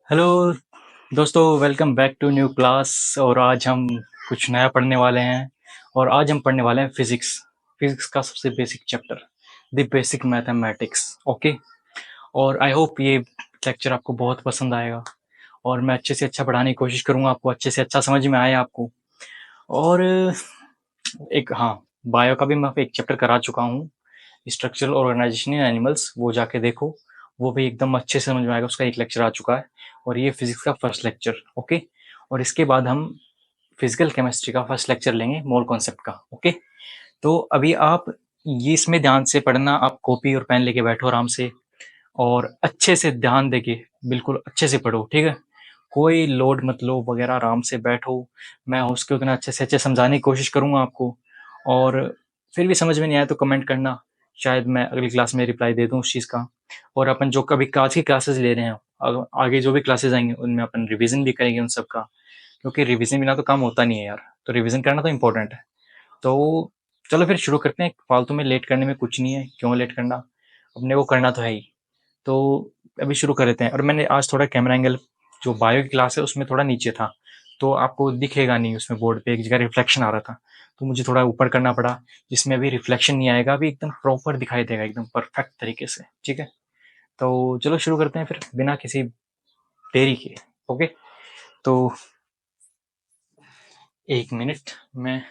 Hello दोस्तों, welcome back to new class. और आज हम कुछ नया पढ़ने वाले हैं। और आज हम पढ़ने वाले हैं फिजिक्स। फिजिक्स का सबसे basic chapter, the basic mathematics. Okay. और आई होप ये लेक्चर आपको बहुत पसंद आएगा और मैं अच्छे से अच्छा पढ़ाने की कोशिश करूंगा, आपको अच्छे से अच्छा समझ में आए आपको। और एक, हाँ, बायो का भी मैं एक चैप्टर करा चुका हूँ, स्ट्रक्चरल ऑर्गेनाइजेशन इन एनिमल्स, वो जाके देखो, वो भी एकदम अच्छे से समझ में आएगा। उसका एक लेक्चर आ चुका है और ये फिजिक्स का फर्स्ट लेक्चर। ओके। और इसके बाद हम फिजिकल केमिस्ट्री का फर्स्ट लेक्चर लेंगे, मोल कॉन्सेप्ट का। ओके। तो अभी आप ये इसमें ध्यान से पढ़ना, आप कॉपी और पेन लेके बैठो आराम से और अच्छे से ध्यान देके बिल्कुल अच्छे से पढ़ो, ठीक है। कोई लोड मत लो वगैरह, आराम से बैठो। मैं हो सके उतना अच्छे से अच्छे समझाने की कोशिश करूंगा आपको। और फिर भी समझ में नहीं आया तो कमेंट करना, शायद मैं अगली क्लास में रिप्लाई दे दूं उस चीज़ का। और अपन जो कभी आज की क्लासेस ले रहे हैं, आगे जो भी क्लासेस आएंगे उनमें अपन रिवीजन भी करेंगे उन सब का, क्योंकि रिवीजन बिना तो काम होता नहीं है यार। तो रिवीजन करना तो इम्पोर्टेंट है। तो चलो फिर शुरू करते हैं। फालतू में लेट करने में कुछ नहीं है, क्यों लेट करना, अपने को करना तो है ही। तो अभी शुरू कर लेते हैं। और मैंने आज थोड़ा कैमरा एंगल, जो बायो की क्लास है उसमें थोड़ा नीचे था, तो आपको दिखेगा नहीं, उसमें बोर्ड पे एक जगह रिफ्लेक्शन आ रहा था, तो मुझे थोड़ा ऊपर करना पड़ा, जिसमें अभी रिफ्लेक्शन नहीं आएगा, अभी एकदम प्रॉपर दिखाई देगा, एकदम परफेक्ट तरीके से, ठीक है। तो चलो शुरू करते हैं फिर, बिना किसी देरी के। ओके। तो एक मिनट, मैं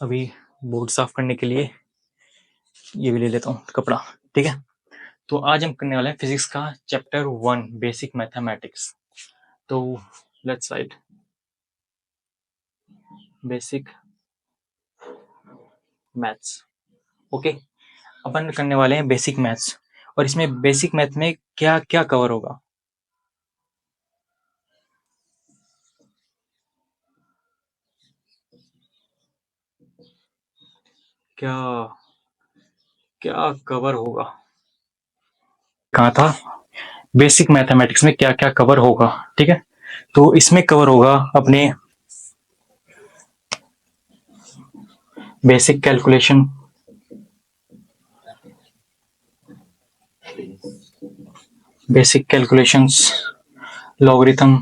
अभी बोर्ड साफ करने के लिए ये भी ले लेता हूँ कपड़ा, ठीक है। तो आज हम करने वाले हैं फिजिक्स का चैप्टर 1, बेसिक मैथमेटिक्स। तो let's write basic maths. Okay. अपन करने वाले हैं बेसिक मैथ्स। और इसमें बेसिक मैथ में क्या क्या कवर होगा? क्या क्या कवर होगा? कहा था बेसिक मैथमेटिक्स में क्या क्या कवर होगा, ठीक है। तो इसमें कवर होगा अपने basic calculation, basic calculations, logarithm,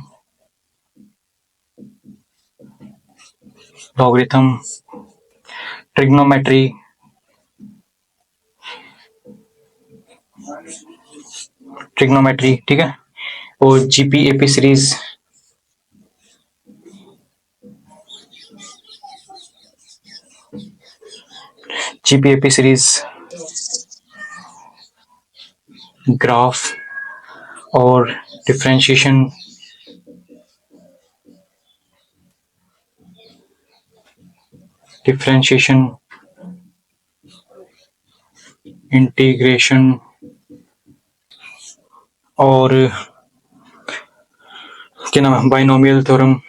logarithm, trigonometry, trigonometry, ठीक है। और जीपीएपी सीरीज, जीपीएपी सीरीज, ग्राफ और डिफरेंशिएशन, डिफरेंशिएशन, इंटीग्रेशन, और क्या नाम है, binomial theorem,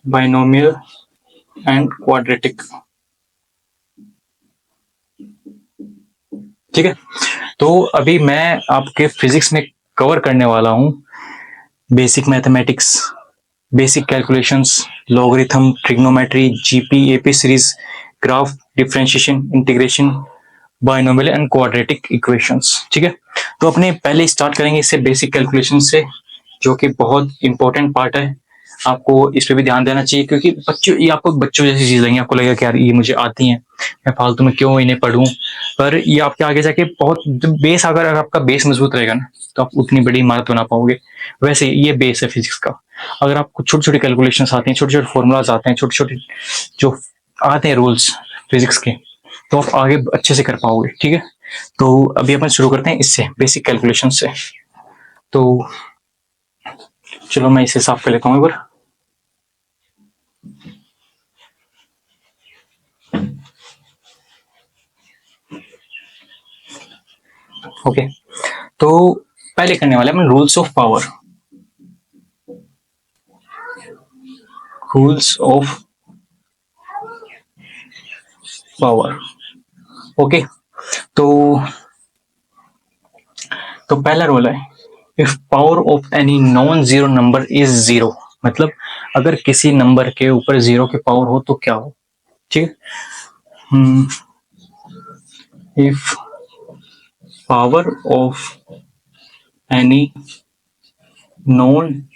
binomial and quadratic, ठीक है। तो अभी मैं आपके फिजिक्स में कवर करने वाला हूँ basic mathematics, basic calculations, logarithm, trigonometry, GP AP series, graph, differentiation, integration, binomial and quadratic equations, ठीक है। तो अपने पहले स्टार्ट करेंगे इससे बेसिक कैलकुलेशन से, जो कि बहुत इंपॉर्टेंट पार्ट है। आपको इस पे भी ध्यान देना चाहिए, क्योंकि बच्चों, ये आपको बच्चों जैसी चीज लगेंगी, आपको लगेगा कि यार ये मुझे आती हैं, मैं फालतू में क्यों इन्हें पढ़ूं। पर ये आपके आगे जाके बहुत, बेस, अगर आपका बेस मजबूत रहेगा ना, तो आप उतनी बड़ी इमारत बना पाओगे। वैसे ये बेस है फिजिक्स का। अगर आपको छोटी छोटी कैलकुलेशन आती हैं, छोटे छोटे फॉर्मूलाज आते हैं, छोटे छोटे जो आते हैं रूल्स फिजिक्स के, तो आप आगे अच्छे से कर पाओगे, ठीक है। तो अभी अपन शुरू करते हैं इससे, बेसिक कैलकुलेशन से। तो चलो मैं इसे साफ कर लेता हूँ एक बार। ओके। तो पहले करने वाले हैं rules of power, rules of power. Okay. तो पहला रूल है, if power of any non zero number is zero, मतलब अगर किसी नंबर के ऊपर जीरो की पावर हो तो क्या हो, ठीक है। If power of any non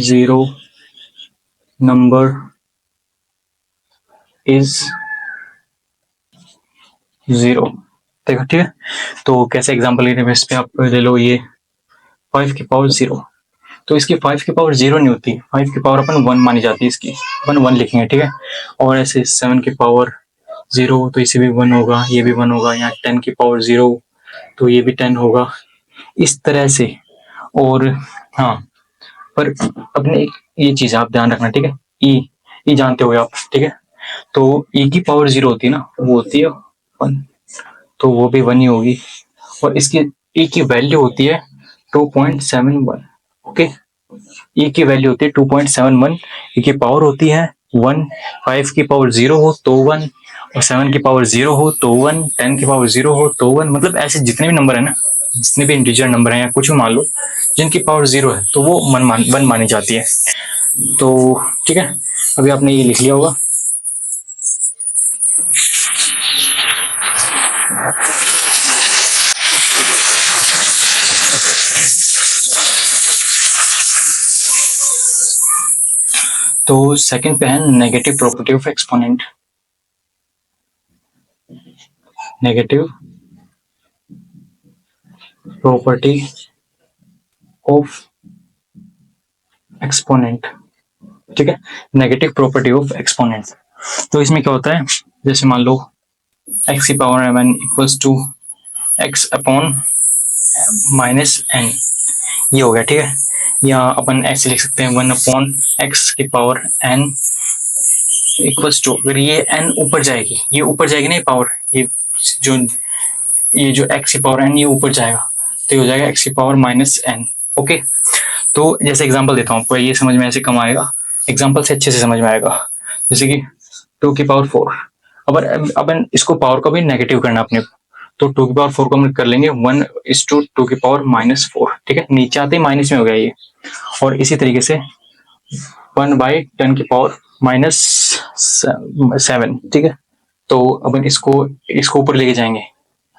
zero number is zero. देखो ठीक है, तो कैसे एग्जांपल लेने बेस पे आप ले लो ये 5 की पावर जीरो। तो इसकी 5 की पावर जीरो नहीं होती, 5 की पावर अपन 1 मानी जाती है इसकी, अपन 1 लिखेंगे ठीक है। और ऐसे 7 की पावर जीरो तो इसे भी 1 होगा, ये भी 1 होगा। यहाँ 10 की पावर जीरो तो ये भी 10 होगा, इस तरह से। और हाँ, पर अपने एक ये चीज आप ध्यान रखना ठीक है, ई जानते हो आप ठीक है। तो ई की पावर जीरो होती है ना, वो होती है 1, तो वो भी 1 ही होगी। और इसकी ई की वैल्यू होती है 2.71। ओके, ई की वैल्यू होती है 2.71, ई की पावर होती है 1, 5 की पावर जीरो हो तो 1, और 7 की पावर जीरो हो तो 1, 10 की पावर जीरो हो तो 1। मतलब ऐसे जितने भी नंबर है ना, जितने भी इंटीजर नंबर है या कुछ भी मान लो, जिनकी पावर जीरो है तो वो 1 मानी जाती है। तो ठीक है, अभी आपने ये लिख लिया होगा। तो सेकंड पे है negative property of exponent. Negative property of exponent, ठीक है, नेगेटिव प्रॉपर्टी ऑफ एक्सपोनेंट। तो इसमें क्या होता है, जैसे मान लो x की power m equals to x upon minus n, ये हो गया ठीक है। या अपन ऐसे लिख सकते हैं 1 अपॉन x की पावर n इक्वल्स टू, अगर ये n ऊपर जाएगी, ये ऊपर जाएगी ना ये पावर, ये जो x की पावर n ये ऊपर जाएगा तो ये हो जाएगा x की पावर माइनस n। ओके, तो जैसे एग्जांपल देता हूँ आपको, ये समझ में ऐसे कम आएगा, एग्जांपल से अच्छे से समझ में आएगा। जैसे कि 2 की पावर 4, अपन इसको पावर को भी नेगेटिव करना अपने, तो 2 की पावर 4 को हम कर लेंगे 1:2 की पावर माइनस 4, ठीक है, नीचे आते ही माइनस में हो गया ये। और इसी तरीके से 1/10 की पावर माइनस 7, ठीक है। तो अपन इसको ऊपर लेके जाएंगे,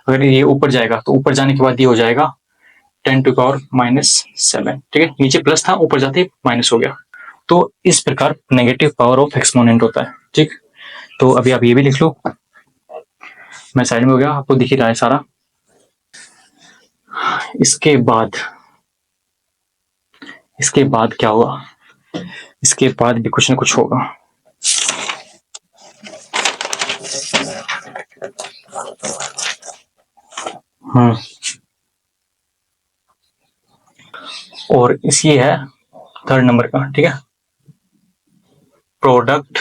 अगर ये ऊपर जाएगा तो ऊपर जाने के बाद ये हो जाएगा 10 टू पावर माइनस 7, ठीक है, नीचे प्लस था ऊपर जाते ही माइनस हो गया। तो इस प्रकार नेगेटिव पावर ऑफ एक्सपोनेंट होता है, ठीक। तो अभी आप ये भी लिख लो, मैं साइड में हो गया, आपको दिख ही रहा है सारा। इसके बाद क्या होगा, इसके बाद भी कुछ ना कुछ होगा। और इसी है थर्ड नंबर का, ठीक है, प्रोडक्ट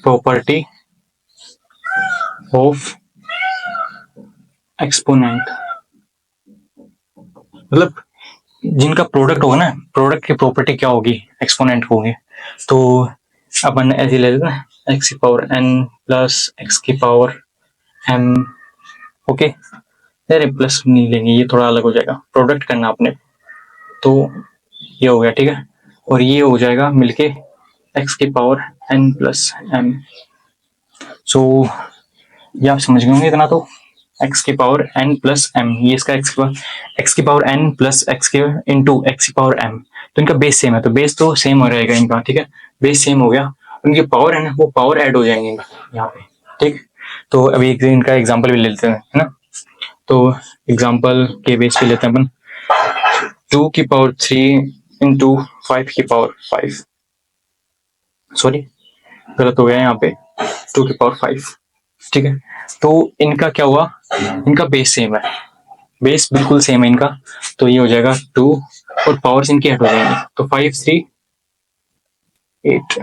प्रॉपर्टी ऑफ एक्सपोनेंट। मतलब जिनका प्रोडक्ट होगा ना, प्रोडक्ट की प्रॉपर्टी क्या होगी, एक्सपोनेंट होगी। तो अपन ऐसे ले लेते हैं x की पावर n प्लस x की पावर m। ओके, अरे प्लस नहीं लेंगे, ये थोड़ा अलग हो जाएगा, प्रोडक्ट करना आपने। तो ये हो गया ठीक है, और ये हो जाएगा मिलके x की पावर n प्लस m। सो ये आप समझ गए होंगे इतना, तो x की पावर n प्लस m, ये इसका x की पावर n प्लस x के इंटू x की पावर m। तो इनका बेस सेम है, तो बेस तो सेम हो रहेगा इनका, ठीक है, बेस सेम हो गया, उनकी पावर है ना वो पावर ऐड हो जाएंगे यहाँ पे, ठीक। तो अभी इनका एग्जांपल भी ले लेते हैं, है ना। तो एग्जांपल के बेस पे लेते हैं अपन 2 की पावर 3 इंटू 5 की पावर 5, सॉरी गलत हो गया यहाँ पे, 2 की पावर 5, ठीक है। तो इनका क्या हुआ, इनका बेस सेम है, बेस बिल्कुल सेम है इनका, तो ये हो जाएगा 2 और पावर्स इनकी हट हो जाएंगी, तो 5 3 8।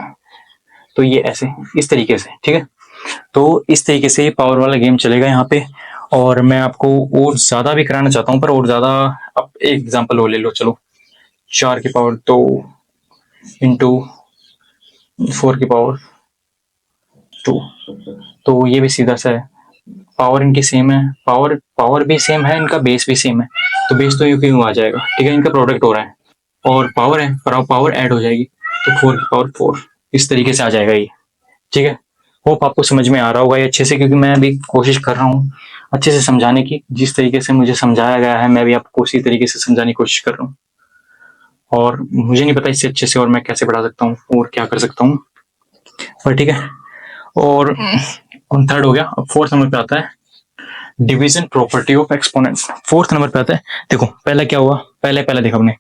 तो ये ऐसे इस तरीके से, ठीक है। तो इस तरीके से पावर वाला गेम चलेगा यहाँ पे। और मैं आपको और ज्यादा भी कराना चाहता हूँ, पर और ज्यादा, अब एक एग्जांपल और ले लो, चलो 4 की पावर 2 इंटू 4 की पावर 2। तो ये भी सीधा सा है, पावर इनकी सेम है, पावर भी सेम है, इनका बेस भी सेम है, तो बेस तो यू क्यों आ जाएगा, ठीक है, इनका प्रोडक्ट हो रहा है और पावर है, पर पावर ऐड हो जाएगी, तो 4 की पावर 4 इस तरीके से आ जाएगा ये, ठीक है। होप आपको समझ में आ रहा होगा ये अच्छे से, क्योंकि मैं अभी कोशिश कर रहा हूँ अच्छे से समझाने की। जिस तरीके से मुझे समझाया गया है मैं भी आपको उसी तरीके से समझाने की कोशिश कर रहा हूँ, और मुझे नहीं पता इससे अच्छे से और मैं कैसे पढ़ा सकता हूँ और क्या कर सकता हूँ, पर ठीक है। और थर्ड हो गया। अब फोर्थ नंबर पे आता है division property of exponents. Fourth number पे आता है, देखो पहला क्या हुआ, पहले देखा हमने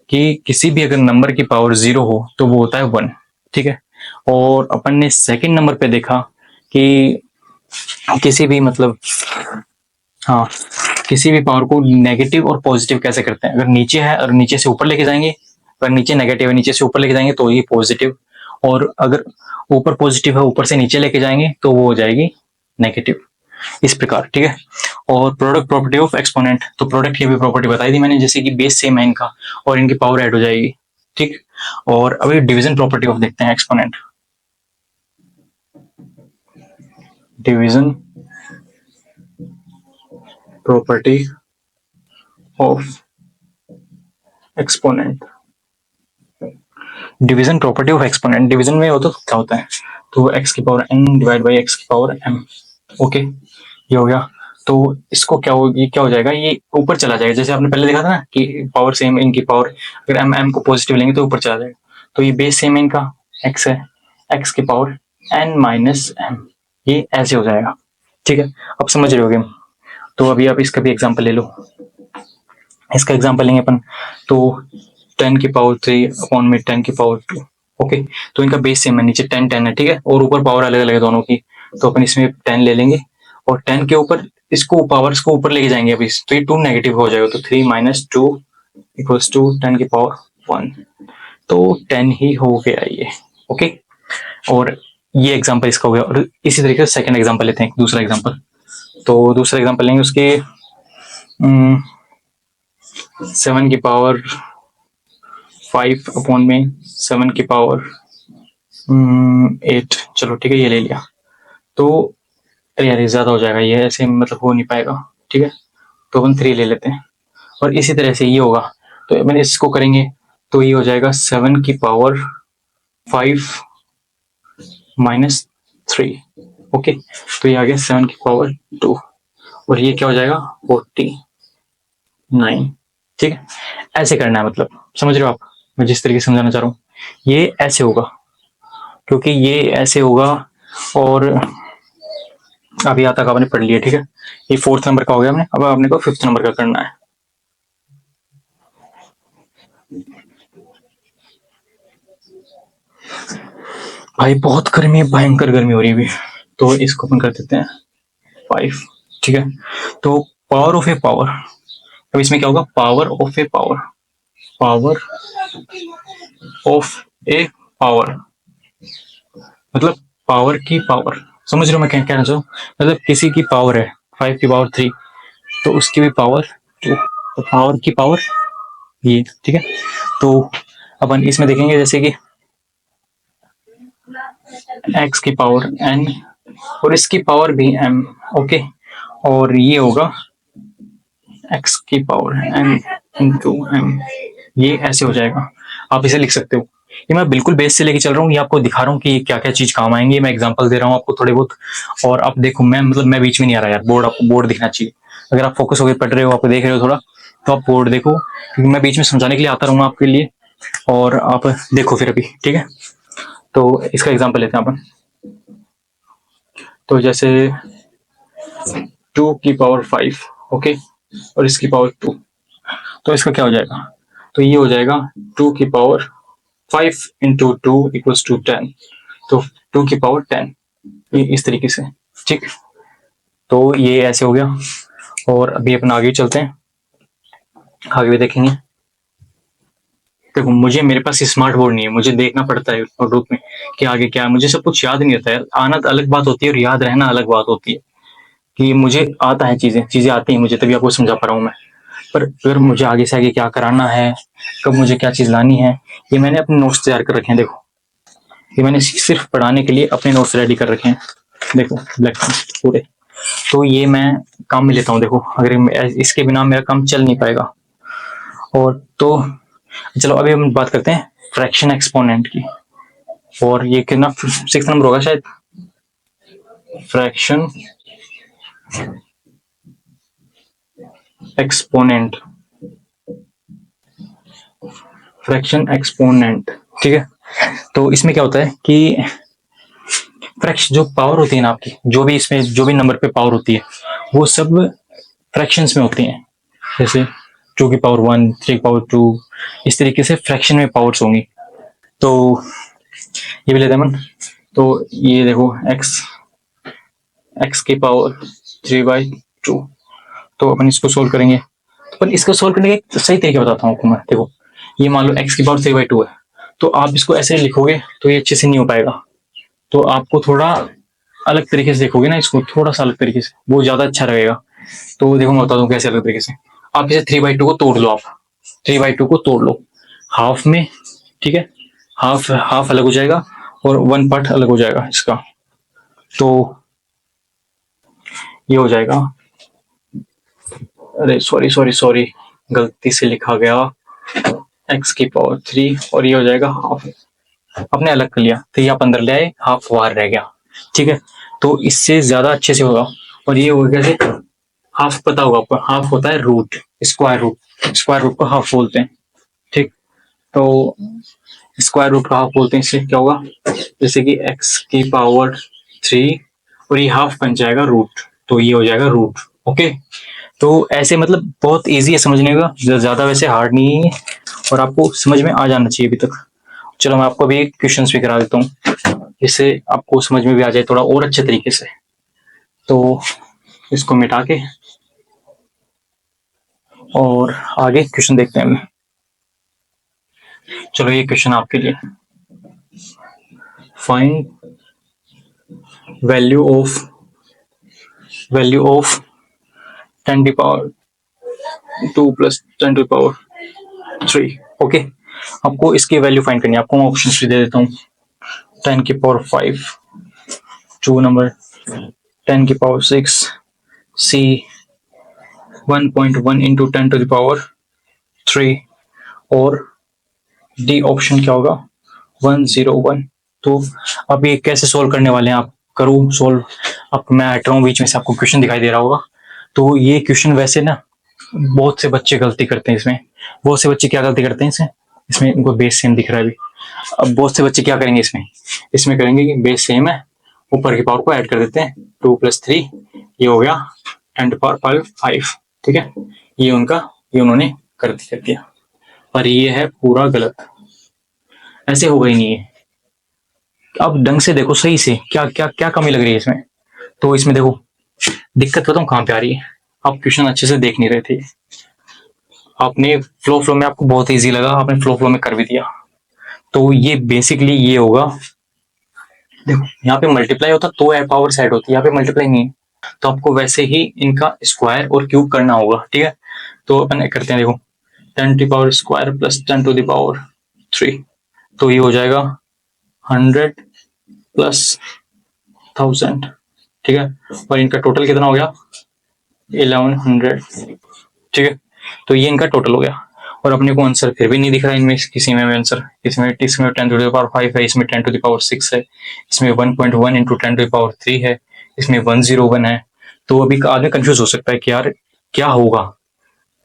कि किसी भी अगर नंबर की पावर 0 हो तो वो होता है 1, ठीक है। और अपन ने सेकंड नंबर पे देखा कि किसी भी मतलब हाँ किसी भी पावर को नेगेटिव और पॉजिटिव कैसे करते हैं। अगर नीचे है और नीचे से ऊपर लेके जाएंगे, अगर नीचे नेगेटिव है नीचे से ऊपर लेके जाएंगे तो ये पॉजिटिव, और अगर ऊपर पॉजिटिव है ऊपर से नीचे लेके जाएंगे तो वो हो जाएगी नेगेटिव, इस प्रकार, ठीक है। और प्रोडक्ट प्रॉपर्टी ऑफ एक्सपोनेंट, तो प्रोडक्ट की भी प्रॉपर्टी बताई थी मैंने, जैसे कि बेस सेम है इनका और इनकी पावर ऐड हो जाएगी, ठीक। और अभी डिवीजन प्रॉपर्टी ऑफ देखते हैं exponent. Division property of exponent. Division property of exponent, division में हो तो क्या होता है, तो x की power n divide by x की पावर m, ओके ये हो गया। तो इसको क्या हो, ये क्या हो जाएगा, ये ऊपर चला जाएगा, जैसे आपने पहले देखा था ना कि पावर सेम इनकी पावर, अगर m को पॉजिटिव लेंगे तो ऊपर चला जाएगा। तो ये बेस सेम इनका x है, x की पावर n माइनस m, ये ऐसे हो जाएगा, ठीक है। अब समझ रहे होगे। तो अभी आप इसका भी एग्जाम्पल ले लो, इसका एग्जाम्पल लेंगे अपन, तो 10 की पावर 3 अपॉन में 10 की पावर 2, ओके। तो इनका बेस सेम है, नीचे 10 10 है, ठीक है, और ऊपर पावर अलग अलग है दोनों की, तो अपन इसमें 10 ले लेंगे और 10 के ऊपर इसको पावर्स को ऊपर लेके जाएंगे अभी, तो ये 2 नेगेटिव हो जाएगा, तो 3 माइनस 2 इक्वल्स टू 10 की पावर 1, तो 10 ही हो गया ये, ओके। और ये एग्जाम्पल इसका हो गया। और इसी तरीके से सेकंड एग्जाम्पल लेते हैं, दूसरा एग्जाम्पल, तो दूसरा एग्जाम्पल लेंगे उसके 7 की पावर 5 अपॉन में 7 की पावर 8, चलो ठीक है ये ले लिया। तो अरे यार ये ज्यादा हो जाएगा, ये ऐसे मतलब हो नहीं पाएगा, ठीक है, तो अपन 3 ले लेते हैं। और इसी तरह से ये होगा, तो अपन इसको करेंगे तो ये हो जाएगा 7 की पावर 5 माइनस 3, ओके। तो ये आ गया 7 की पावर 2, और ये क्या हो जाएगा 49, ठीक है। ऐसे करना है, मतलब समझ रहे हो आप मैं जिस तरीके से समझाना चाह रहा हूँ, ये ऐसे होगा, क्योंकि ये ऐसे होगा। और अभी यहाँ तक आपने पढ़ लिया, ठीक है, ये फोर्थ नंबर का हो गया हमने। अब आपने को फिफ्थ नंबर का करना है। भाई बहुत गर्मी है, भयंकर गर्मी हो रही है अभी, तो इसको अपन कर देते हैं 5, ठीक है। तो पावर ऑफ ए पावर, अब इसमें क्या होगा, power of A power, power of A power मतलब पावर की पावर, समझ रहे हो मैं क्या कहना चाहूँ, मतलब किसी की पावर है 5 की पावर 3, तो उसकी भी पावर 2, तो पावर की पावर ये, ठीक है। तो अपन इसमें देखेंगे जैसे कि x की पावर n और इसकी पावर भी m, ओके। और ये होगा x की पावर n इंटू m, ये ऐसे हो जाएगा, आप इसे लिख सकते हो। ये मैं बिल्कुल बेस से लेके चल रहा हूँ, ये आपको दिखा रहा हूँ कि क्या क्या चीज काम आएंगे, मैं एग्जांपल दे रहा हूँ आपको थोड़े बहुत। और आप देखो मैं मतलब मैं बीच में नहीं आ रहा यार, बोर्ड आपको बोर्ड दिखना चाहिए, अगर आप फोकस होकर पढ़ रहे हो, आप देख रहे हो थोड़ा, तो आप बोर्ड देखो, क्योंकि मैं बीच में समझाने के लिए आता रहूंगा आपके लिए, और आप देखो फिर अभी, ठीक है। तो इसका एग्जाम्पल लेते हैं अपन, तो जैसे 2 की पावर 5, ओके, और इसकी पावर 2, तो इसका क्या हो जाएगा, तो ये हो जाएगा 2 की पावर 5 इंटू 2 इक्वल्स टू 10, तो 2 की पावर 10, ये इस तरीके से, ठीक। तो ये ऐसे हो गया। और अभी अपन आगे चलते हैं, आगे भी देखेंगे। देखो मुझे, मेरे पास स्मार्ट बोर्ड नहीं है, मुझे देखना पड़ता है नोटबुक में कि आगे क्या है, मुझे सब कुछ याद नहीं रहता है, आना तो अलग बात होती है और याद रहना अलग बात होती है, कि मुझे आता है, चीजें चीजें आती हैं मुझे, तभी आपको समझा पा रहा हूँ मैं। पर अगर मुझे आगे से आगे क्या कराना है, कब मुझे क्या चीज लानी है, ये मैंने अपने नोट्स तैयार कर रखे हैं, देखो ये मैंने सिर्फ पढ़ाने के लिए अपने नोट्स रेडी कर रखे हैं, देखो ब्लैक पूरे। तो ये मैं काम में लेता हूँ, देखो अगर इसके बिना मेरा काम चल नहीं पाएगा। और तो चलो अभी हम बात करते हैं फ्रैक्शन एक्सपोनेंट की, और ये कितना 6 नंबर होगा शायद, फ्रैक्शन एक्सपोनेंट, फ्रैक्शन एक्सपोनेंट, ठीक है। तो इसमें क्या होता है कि फ्रैक्शन जो पावर होती है ना आपकी, जो भी इसमें जो भी नंबर पे पावर होती है वो सब फ्रैक्शंस में होती हैं। जैसे 2 की पावर 1, 3 की पावर 2, इस तरीके से फ्रैक्शन में पावर्स होंगी। तो ये भी लेते हैं अपन। तो ये देखो x की पावर 3/2। तो अपन इसको सोल्व करेंगे। तो अपन इसको सोल्व करने का एक सही तरीका बताता हूँ आपको मैं। देखो ये मान लो x की पावर 3/2 है, तो आप इसको ऐसे लिखोगे तो ये अच्छे से नहीं हो पाएगा। तो आपको थोड़ा अलग तरीके से देखोगे ना इसको, थोड़ा सा अलग तरीके से, वो ज्यादा अच्छा रहेगा। तो देखो मैं बता दूं कैसे अलग तरीके से। आप इसे 3/2 को तोड़ लो, आप 3/2 को तोड़ लो हाफ में, ठीक है। हाफ हाफ अलग हो जाएगा और 1 पार्ट अलग हो जाएगा इसका। तो ये हो जाएगा, अरे सॉरी सॉरी सॉरी, गलती से लिखा गया x की पावर 3 और ये हो जाएगा हाफ। अपने अलग कर लिया तो ये आप अंदर ले आए, हाफ बाहर रह गया, ठीक है। तो इससे ज्यादा अच्छे से होगा। और ये होगा कैसे, हाफ पता होगा आपको, हाफ होता है root, square root, square root को हाफ बोलते हैं, ठीक। तो स्क्वायर रूट का हाफ बोलते हैं, इससे क्या होगा, जैसे कि x की पावर 3 और ये हाफ बन जाएगा रूट, तो ये हो जाएगा रूट, ओके। तो ऐसे मतलब बहुत इजी है समझने का, ज्यादा वैसे हार्ड नहीं है और आपको समझ में आ जाना चाहिए अभी तक। चलो मैं आपको अभी क्वेश्चन भी करा देता हूँ, जिससे आपको समझ में भी आ जाए थोड़ा और अच्छे तरीके से। तो इसको मिटा के और आगे क्वेश्चन देखते हैं हम। चलो ये क्वेश्चन आपके लिए, फाइंड वैल्यू ऑफ 10 की पावर 2 प्लस 10 की पावर 3, ओके। आपको इसकी वैल्यू फाइंड करनी है। आपको मैं ऑप्शन भी दे देता हूँ, 10 की पावर 5, 2 नंबर 10 की power 6, C 1.1 into 10 to the power 3, और डी ऑप्शन क्या होगा, 101। तो अब ये कैसे सोल्व करने वाले हैं आप, करूँ सोल्व। अब मैं हट रहा हूँ बीच में से, आपको क्वेश्चन दिखाई दे रहा होगा। तो ये क्वेश्चन वैसे ना बहुत से बच्चे गलती करते हैं इसमें। बहुत से बच्चे क्या गलती करते हैं इसमें, इसमें उनको बेस सेम दिख रहा है अभी। अब बहुत से बच्चे क्या करेंगे इसमें, इसमें करेंगे कि बेस सेम है, ऊपर की पावर को ऐड कर देते हैं, 2 + 3 ये हो गया 10 की पावर 5, ठीक है। ये उनका, ये उन्होंने कर दिया, पर ये है पूरा गलत, ऐसे होगा ही नहीं है। अब ढंग से देखो सही से, क्या क्या क्या कमी लग रही है इसमें। तो इसमें देखो दिक्कत बताऊं कहाँ पे आ रही है, आप क्वेश्चन अच्छे से देख नहीं रहे थे। आपने फ्लो में आपको बहुत इजी लगा, आपने फ्लो में कर भी दिया। तो ये बेसिकली ये होगा, देखो यहाँ पे मल्टीप्लाई होता तो पावर साइड होती है, यहाँ पे मल्टीप्लाई नहीं है। तो आपको वैसे ही इनका स्क्वायर और क्यूब करना होगा, ठीक है। तो अपन करते हैं, देखो 10 की पावर square plus 10 to the power 3, तो ये हो जाएगा 100 प्लस 1000, ठीक है। और इनका टोटल कितना हो गया, 1100, ठीक है। तो ये इनका टोटल हो गया। और अपने को आंसर फिर भी नहीं दिख रहा इनमें किसी में आंसर, इसमें 10 टू द पावर 5 है, इसमें 10 टू द पावर 6 है, इसमें 1.1 इंटू 10 टू द पावर 3 है, इसमें 101 है। तो अभी आदमी कंफ्यूज हो सकता है कि यार क्या होगा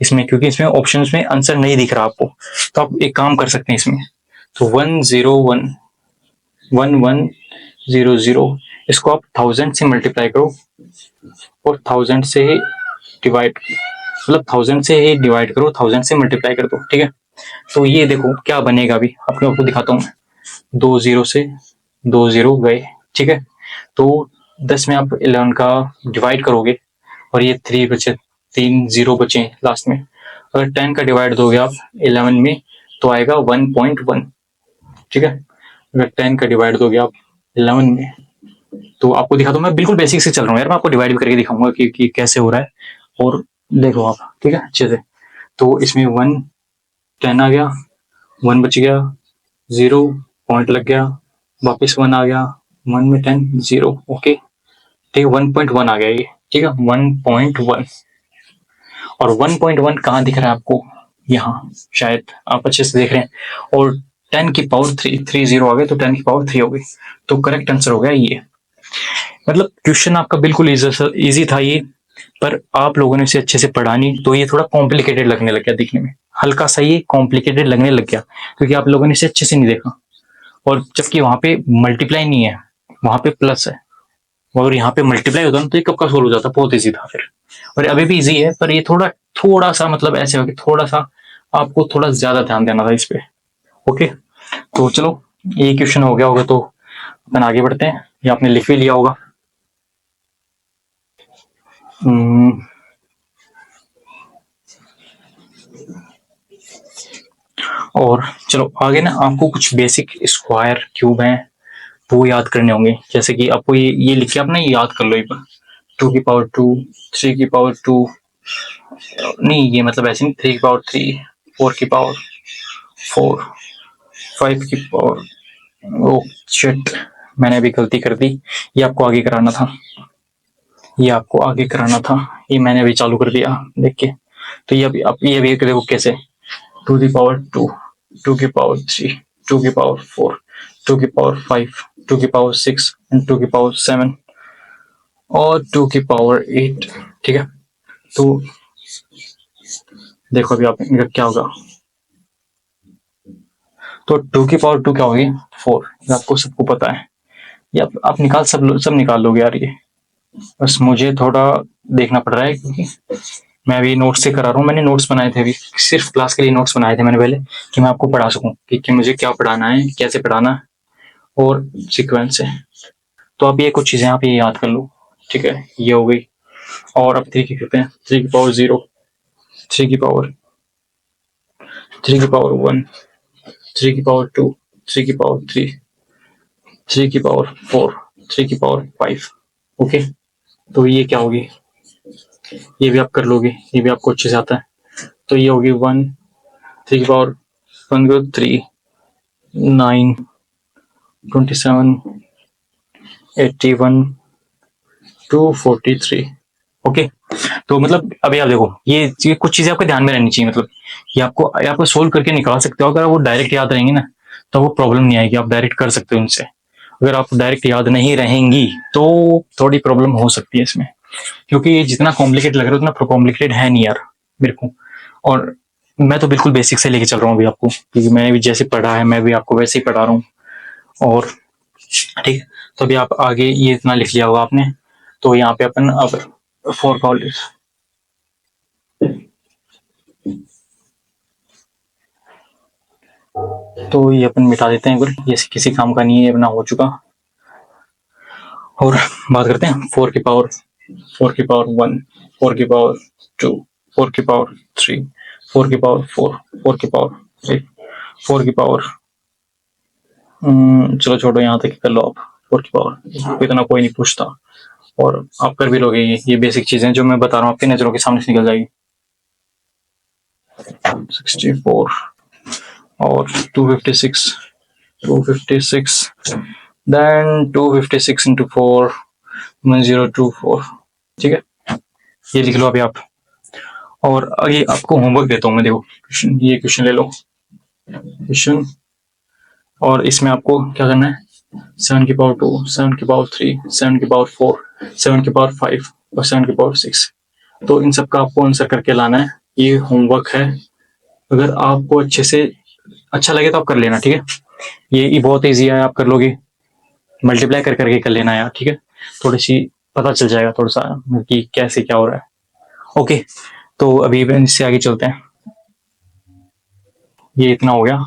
इसमें, क्योंकि इसमें ऑप्शन में आंसर नहीं दिख रहा आपको। तो आप एक काम कर सकते हैं इसमें, तो 101 1100, इसको आप 1000 से मल्टीप्लाई करो और 1000 से ही डिवाइड, मतलब 1000 से ही डिवाइड करो, 1000 से मल्टीप्लाई कर दो, ठीक है। तो ये देखो क्या बनेगा, अभी अपने आपको दिखाता हूँ। 2 0 से 2 0 गए, ठीक है। तो 10 में आप 11 का डिवाइड करोगे और ये 3 बचे, 3 0 बचे लास्ट में। अगर 10 का डिवाइड दोगे आप 11 में तो आएगा 1.1, ठीक है। अगर 10 का डिवाइड दोगे आप 11 में, तो आपको दिखाता हूँ, मैं बिल्कुल बेसिक से चल रहा हूँ यार, मैं आपको डिवाइड भी करके दिखाऊंगा कि कैसे हो रहा है। और देखो आप, ठीक है अच्छे से। तो इसमें 10 आ गया, 1 बच गया, 0 पॉइंट लग गया, वापस 1 आ गया, 1 में 10 0, ओके, ठीक है। 1.1 आ गया ये, ठीक है 1.1। और 1.1 कहाँ दिख रहा है आपको, यहाँ शायद आप अच्छे से देख रहे हैं। और 10 की पावर 3 0 आ गए, तो 10 की पावर 3 हो गई। तो करेक्ट आंसर हो गया ये। मतलब क्वेश्चन आपका बिल्कुल इजी था ये, पर आप लोगों ने इसे अच्छे से पढ़ा नहीं, तो ये थोड़ा कॉम्प्लिकेटेड लगने लग गया दिखने में, हल्का सा ये कॉम्प्लिकेटेड लगने लग गया, क्योंकि आप लोगों ने इसे अच्छे से नहीं देखा। और जबकि वहां पे मल्टीप्लाई नहीं है, वहां पे प्लस है, और यहाँ पे मल्टीप्लाई होता ना तो ये कब का सोल्व हो जाता, बहुत ईजी था फिर। और अभी भी ईजी है, पर ये थोड़ा थोड़ा सा मतलब ऐसे हो कि थोड़ा सा आपको थोड़ा ज्यादा ध्यान देना था इस पे। ओके, तो चलो ये क्वेश्चन हो गया होगा, तो अपन आगे बढ़ते हैं। ये आपने लिख भी लिया होगा। और चलो आगे ना, आपको कुछ बेसिक स्क्वायर क्यूब हैं वो याद करने होंगे। जैसे कि आपको ये लिख के आप ना याद कर लो एक बार, 2 की पावर 2, 3 की पावर 2, नहीं ये मतलब ऐसे नहीं, 3 की पावर 3, 4 की पावर 4, 5 की पावर, ओ शिट, मैंने अभी गलती कर दी, ये आपको आगे कराना था, ये आपको आगे कराना था, ये मैंने अभी चालू कर दिया देख के। तो ये अभी आप ये भी देखो कैसे, 2 की पावर 2, 2 की पावर 3, 2 की पावर 4, 2 की पावर 5, 2 की पावर 6 एंड 2 की पावर 7 और 2 की पावर 8। ठीक है, तो देखो अभी आप इनका क्या होगा। तो 2 की पावर 2 क्या होगी, 4, ये आपको सबको पता है, ये आप निकाल सब निकाल लोगे यार ये। बस मुझे थोड़ा देखना पड़ रहा है, क्योंकि मैं अभी नोट्स से करा रहा हूँ, मैंने नोट्स बनाए थे अभी, सिर्फ क्लास के लिए नोट्स बनाए थे मैंने पहले, कि मैं आपको पढ़ा सकूँ कि मुझे क्या पढ़ाना है, कैसे पढ़ाना है, और सीक्वेंस है। तो अब ये कुछ चीजें आप ये याद कर लो। ठीक है, ये हो गई। और अब 3 की करते हैं, 3 की पावर 0, 3 की पावर, 3 की पावर 1, 3 की पावर 2, 3 की पावर 3, 3 की पावर 4, 3 की पावर 5। ओके, तो ये क्या होगी, ये भी आप कर लोगे, ये भी आपको अच्छे से आता है। तो ये होगी 1, 3 की पावर 1 को 3, 9, 27, 81, 243। ओके, तो मतलब अभी आप देखो, ये कुछ चीजें आपके ध्यान में रहनी चाहिए, मतलब ये आपको सोल्व करके निकाल सकते हो, अगर वो डायरेक्ट याद रहेंगी ना तो वो प्रॉब्लम नहीं आएगी, आप डायरेक्ट कर सकते हो उनसे। अगर आप डायरेक्ट याद नहीं रहेंगी तो थोड़ी प्रॉब्लम हो सकती है इसमें, क्योंकि ये जितना कॉम्प्लिकेट लग रहा है उतना कॉम्प्लिकेट है नहीं यार मेरे को। और मैं तो बिल्कुल बेसिक से लेके चल रहा हूँ अभी आपको, क्योंकि मैंने भी जैसे पढ़ा है मैं भी आपको वैसे ही पढ़ा रहा हूँ। और ठीक है, तो अभी आप आगे ये इतना लिख लिया होगा आपने, तो यहाँ पे अपन अब 4 तो ये अपन मिटा देते हैं, ये किसी काम का नहीं है, अपना हो चुका। और बात करते हैं 4 की पावर 1, 4 की पावर 2, 4 की पावर 3, 4 की पावर 4, 4 की पावर 5, 4 की पावर, चलो छोड़ो यहाँ तक कर लो आप। 4 की पावर इतना कोई नहीं पूछता, और आप कर भी लोगे, ये बेसिक चीजें जो मैं बता रहा हूँ आपकी नजरों के सामने से निकल जाएगी। 64 और 256, 256, देन 256 into 4, 1024। ठीक है, ये लिख लो अभी आप। और ये आपको होमवर्क देता हूँ मैं, देखो क्वेश्चन, ये क्वेश्चन ले लो क्वेश्चन, और इसमें आपको क्या करना है, 7 की पावर 2, 7 की पावर 3, 7 की पावर 4, 7 की पावर 5 और 7 की पावर 6, तो इन सब का आपको आंसर करके लाना है। ये होमवर्क है, अगर आपको अच्छे से अच्छा लगे तो आप कर लेना। ठीक है, ये बहुत ईजी है, आप कर लोगे, मल्टीप्लाई कर करके कर लेना यार। ठीक है, थोड़ी सी पता चल जाएगा थोड़ा सा कि कैसे क्या हो रहा है। ओके, तो अभी इससे आगे चलते हैं, ये इतना हो गया।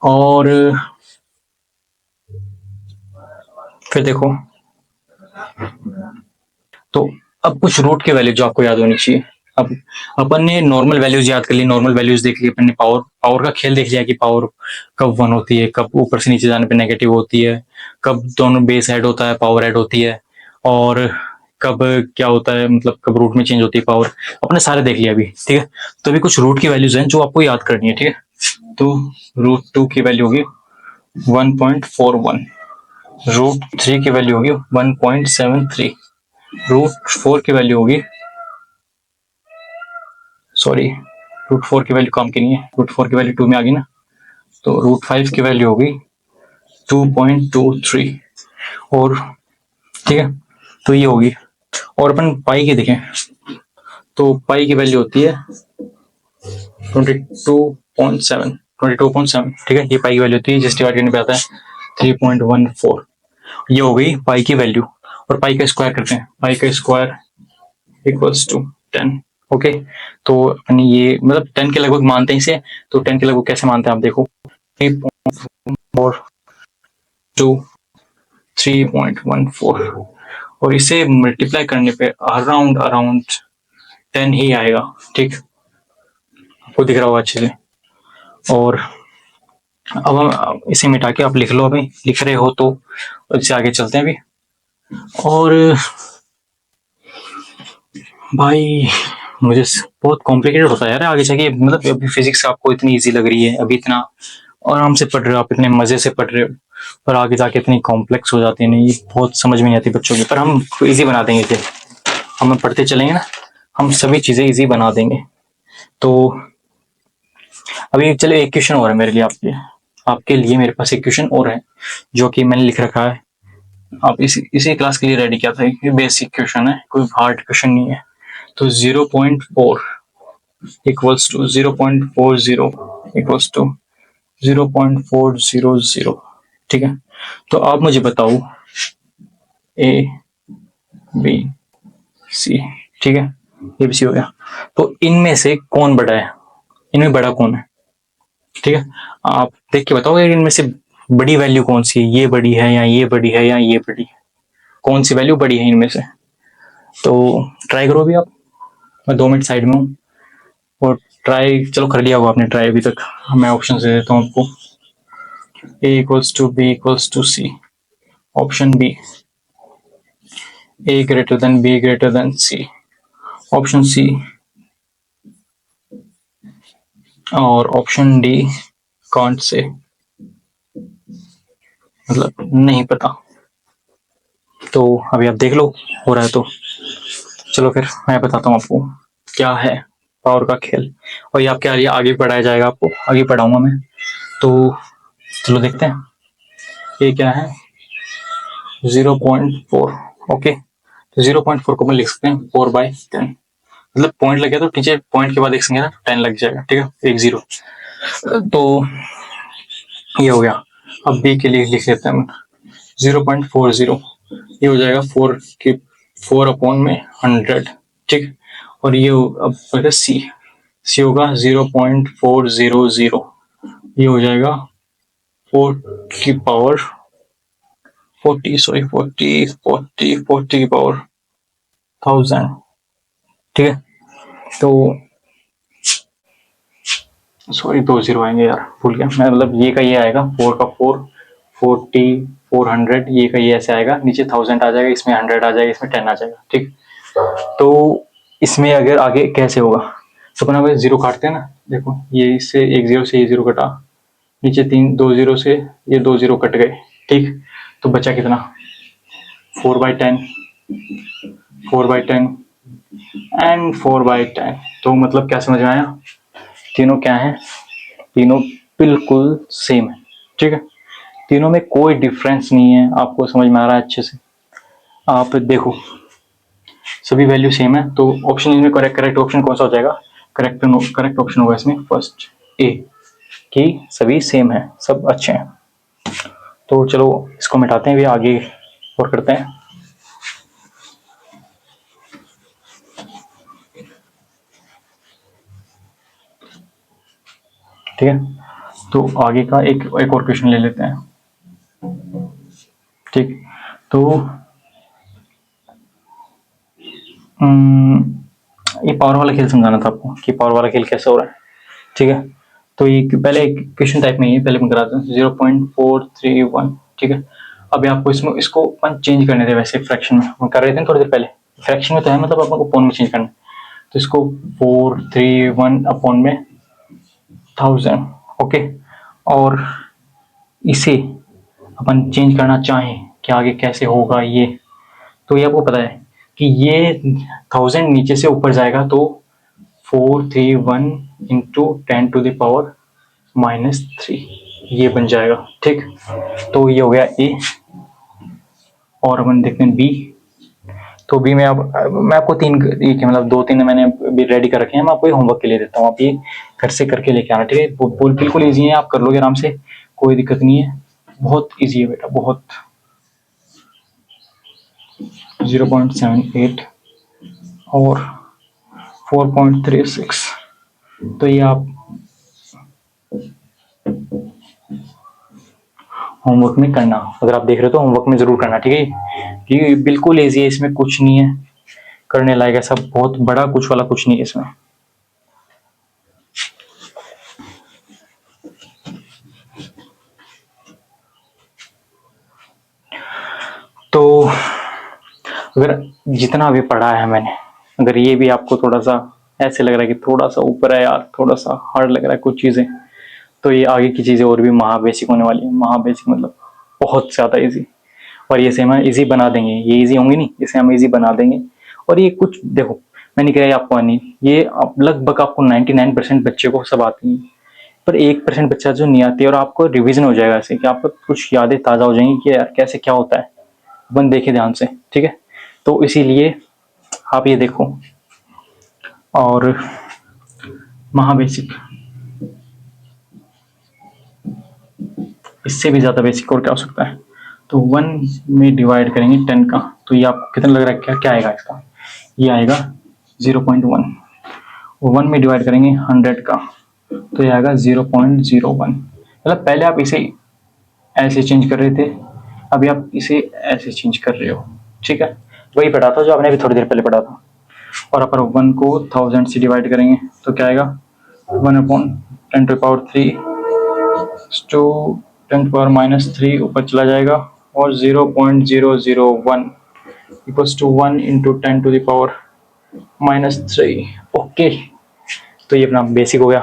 और फिर देखो, तो अब कुछ रूट की वैल्यू जो आपको याद होनी चाहिए। अब अपन ने नॉर्मल वैल्यूज याद कर ली, नॉर्मल वैल्यूज देख ली अपन ने, पावर पावर का खेल देख लिया कि पावर कब 1 होती है, कब ऊपर से नीचे जाने पे नेगेटिव होती है, कब दोनों बेस ऐड होता है पावर ऐड होती है, और कब क्या होता है, मतलब कब रूट में चेंज होती है पावर, अपने सारे देख लिया अभी। ठीक है, तो अभी कुछ रूट की वैल्यूज हैं जो आपको याद करनी है। ठीक है, तो रूट 2 की वैल्यू होगी 1.41, रूट 3 की वैल्यू होगी 1.73, रूट 4 की वैल्यू होगी, सॉरी रूट 4 की वैल्यू काम की नहीं है, रूट 4 की वैल्यू 2 में आ गई ना, तो रूट 5 की वैल्यू होगी 2.23, और ठीक है, तो ये होगी। और अपन पाई की देखें तो पाई की वैल्यू होती है 22.7, 22.7। ठीक है, ये पाई की वैल्यू होती है, जिस डिवाइड करने पे आता है 3.14। ये हो गई पाई की वैल्यू। और पाई का स्क्वायर करते हैं, पाई का स्क्वायर इक्वल्स टू 10। ओके, तो अपन ये मतलब 10 के लगभग मानते हैं इसे। तो 10 के लगभग कैसे मानते हैं आप देखो, 3.14 और इसे मल्टीप्लाई करने पे अराउंड अराउंड 10 ही आएगा। ठीक, आपको दिख रहा होगा अच्छे से। और अब हम इसे मिटा के आप लिख लो, अभी लिख रहे हो तो इससे आगे चलते हैं अभी। और भाई मुझे बहुत कॉम्प्लिकेटेड होता है यार आगे जाके, मतलब अभी फिजिक्स आपको इतनी इजी लग रही है, अभी इतना आराम से पढ़ रहे हो आप, इतने मजे से पढ़ रहे हो, पर आगे जाके इतनी कॉम्प्लेक्स हो जाती है ना, ये बहुत समझ में नहीं आती बच्चों की। पर हम इजी बना देंगे इसे, हम पढ़ते चलेंगे ना, हम सभी चीजें इजी बना देंगे। तो अभी चलो एक क्वेश्चन और है मेरे लिए, आपके लिए मेरे पास एक क्वेश्चन और है जो कि मैंने लिख रखा है। आप इसी क्लास के लिए रेडी किया था, ये बेसिक क्वेश्चन है, कोई हार्ड क्वेश्चन नहीं है। तो 0.4 इक्वल्स टू 0.40 इक्वल्स टू 0.400। ठीक है, तो आप मुझे बताओ ए बी सी। ठीक है, ए बी सी हो गया। तो इनमें से कौन बड़ा है, इनमें बड़ा कौन है? ठीक है, आप देख के बताओ इनमें से बड़ी वैल्यू कौन सी है, ये बड़ी है या ये बड़ी है या ये बड़ी है, कौन सी वैल्यू बड़ी है इनमें से? तो ट्राई करो अभी आप, मैं 2 मिनट साइड में हूँ। और ट्राई चलो कर लिया होगा आपने ट्राई अभी तक, मैं ऑप्शन दे देता हूँ आपको। A equals to B equals to C, option B A greater than B greater than C, option C, और ऑप्शन डी कांट से, मतलब नहीं पता। तो अभी आप देख लो हो रहा है तो चलो फिर मैं बताता हूँ आपको क्या है पावर का खेल, और ये आपके आगे बढ़ाया जाएगा, आपको आगे पढ़ाऊंगा मैं। तो चलो देखते हैं ये क्या है। 0.4। ओके, तो 0.4 को मैं लिख सकते हैं 4/10, मतलब पॉइंट लग गया तो नीचे पॉइंट के बाद एक संख्या ना 10 लग जाएगा। ठीक है, 10। तो ये हो गया। अब बी के लिए लिख लेते हैं 0.40, ये हो जाएगा 4/100। ठीक, और ये अब सी, सी होगा 0.400, ये हो जाएगा 4 की पावर 40, सॉरी 40 की पावर 1000। ठीक है, तो सॉरी 2 0 आएंगे यार, भूल गया मैं, मतलब ये का ये आएगा 4 का 4, 40, 400, ये का ये ऐसे आएगा, नीचे 1000 आ जाएगा, इसमें 100 आ जाएगा, इसमें 10 आ जाएगा। ठीक, तो इसमें अगर आगे कैसे होगा, तो अपन अगर जीरो काटते हैं ना, देखो ये इससे एक जीरो से ये जीरो कटा, नीचे 2 0 से ये 2 0 कट गए। ठीक, तो बचा कितना, 4/10, 4/10 एंड 4/10। तो मतलब क्या समझ में आया, तीनों क्या है, तीनों बिल्कुल सेम है। ठीक है, तीनों में कोई डिफरेंस नहीं है, आपको समझ में आ रहा है अच्छे से? आप देखो सभी वैल्यू सेम है, तो ऑप्शन इनमें करेक्ट ऑप्शन कौन सा हो जाएगा, करेक्ट ऑप्शन होगा इसमें फर्स्ट ए, कि सभी सेम है, सब अच्छे हैं। तो चलो इसको मिटाते हैं, भी आगे और करते हैं। ठीक है, तो आगे का एक और क्वेश्चन ले लेते हैं। ठीक, तो ये पावर वाला खेल समझाना था आपको कि पावर वाला खेल कैसे हो रहा है। ठीक है, तो ये पहले क्वेश्चन टाइप में ही पहले मैं कराता हूँ 0.431। ठीक है, अभी आपको इसमें इसको अपन चेंज करने थे, वैसे फ्रैक्शन में हम कर रहे थे थोड़ी देर पहले, फ्रैक्शन में तो है, मतलब अपन को अपॉन में चेंज करना है। तो इसको 431 अपॉन में 1000। ओके, और इसे अपन चेंज करना चाहें कि आगे कैसे होगा ये, तो ये आपको पता है कि ये 1000 नीचे से ऊपर जाएगा, तो 431 इंटू 10⁻³ ये बन जाएगा। ठीक, तो ये हो गया ए, और अपन देखते हैं बी। तो बी में अब मैं आपको तीन मतलब 2-3 मैंने भी रेडी कर रखे हैं, मैं आपको होमवर्क के लिए देता हूँ, आप ये घर से करके लेके आना, ठीक है। बिल्कुल ईजी है, आप कर लोगे आराम से, कोई दिक्कत नहीं है, बहुत ईजी है बेटा, बहुत। 0.78 और 4.36, तो ये आप होमवर्क में करना, अगर आप देख रहे हो तो होमवर्क में जरूर करना, ठीक है। ये बिल्कुल ईजी है, इसमें कुछ नहीं है करने लायक, ऐसा बहुत बड़ा कुछ वाला कुछ नहीं है इसमें। तो अगर जितना भी पढ़ा है मैंने, अगर ये भी आपको थोड़ा सा ऐसे लग रहा है कि थोड़ा सा ऊपर है यार, थोड़ा सा हार्ड लग रहा है कुछ चीजें, तो ये आगे की चीजें और भी महाबेसिक होने वाली है। महाबेसिक मतलब बहुत ज्यादा इजी, और ये से हम इजी बना देंगे, ये इजी होंगी नहीं, इसे हम इजी बना देंगे। और ये कुछ देखो, मैंने कहा आपको आनी, ये आप लगभग आपको 99% बच्चे को सब आती है, पर 1% बच्चा जो नहीं आती है, और आपको रिवीजन हो जाएगा ऐसे कि आपको कुछ यादें ताज़ा हो जाएंगी कि यार कैसे क्या होता है, अपन देखे ध्यान से, ठीक है। तो इसीलिए आप ये देखो, और महाबेसिक, इससे भी ज़्यादा बेसिक और क्या हो सकता है। तो 1 में डिवाइड करेंगे 10 का, तो ये आपको कितना लग रहा है, क्या क्या आएगा इसका, ये आएगा 0.1। और 1 में डिवाइड करेंगे 100 का, तो ये आएगा 0.01। मतलब पहले आप इसे ऐसे चेंज कर रहे थे, अभी आप इसे ऐसे चेंज कर रहे हो, ठीक है। वही पढ़ा था जो आपने अभी थोड़ी देर पहले पढ़ा था। और अपन 1 को 1000 से डिवाइड करेंगे तो क्या आएगा, 1/10⁻³ टू 10⁻³ ऊपर चला जाएगा, और 0.001 इक्वल्स टू 1 इंटू 10⁻³ ओके। तो ये अपना बेसिक हो गया,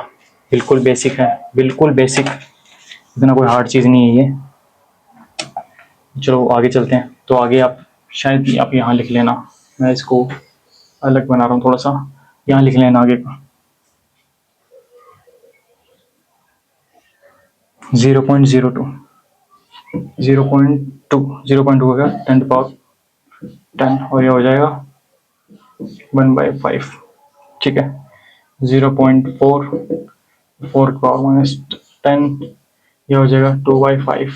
बिल्कुल बेसिक है, बिल्कुल बेसिक, इतना कोई हार्ड चीज़ नहीं है ये। चलो आगे चलते हैं। तो आगे आप शायद आप यहाँ लिख लेना, मैं इसको अलग बना रहा हूँ थोड़ा सा, यहाँ लिख लेना आगे का 0.02, 0.2 हो गया 10⁻10, और ये हो जाएगा 1/5, ठीक है। 0.4, 4⁻10, ये हो जाएगा 2/5,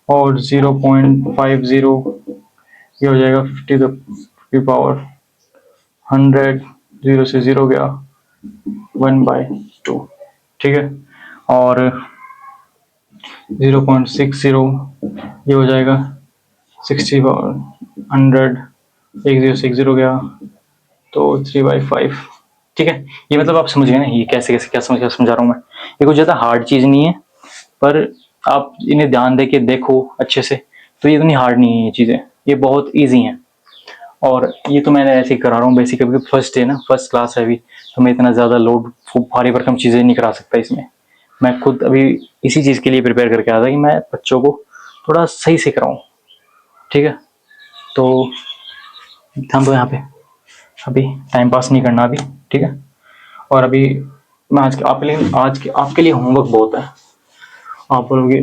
और 0.50, ये हो जाएगा 50⁻100, 0 से 0 गया 1/2, ठीक है। और 0.60, ये हो जाएगा 60/100, 10 से 0 गया तो 3/5, ठीक है। ये मतलब आप समझ गए ना, ये कैसे कैसे क्या समझा रहा हूँ मैं। ये कुछ ज़्यादा हार्ड चीज़ नहीं है, पर आप इन्हें ध्यान दे के देखो अच्छे से, तो ये इतनी हार्ड नहीं है ये चीज़ें, ये बहुत ईजी हैं। और ये तो मैंने ऐसे ही करा रहा हूँ बेसिक, अभी फर्स्ट डे ना, फर्स्ट क्लास है अभी, तो मैं इतना ज़्यादा लोड भारी भरकम चीज़ें नहीं करा सकता इसमें। मैं खुद अभी इसी चीज़ के लिए प्रिपेयर करके आया था कि मैं बच्चों को थोड़ा सही से कराऊँ, ठीक है। तो ध्यान दो यहाँ पे, अभी टाइम पास नहीं करना अभी, ठीक है। और अभी मैं आपके लिए होमवर्क बहुत है। आप बोलोगे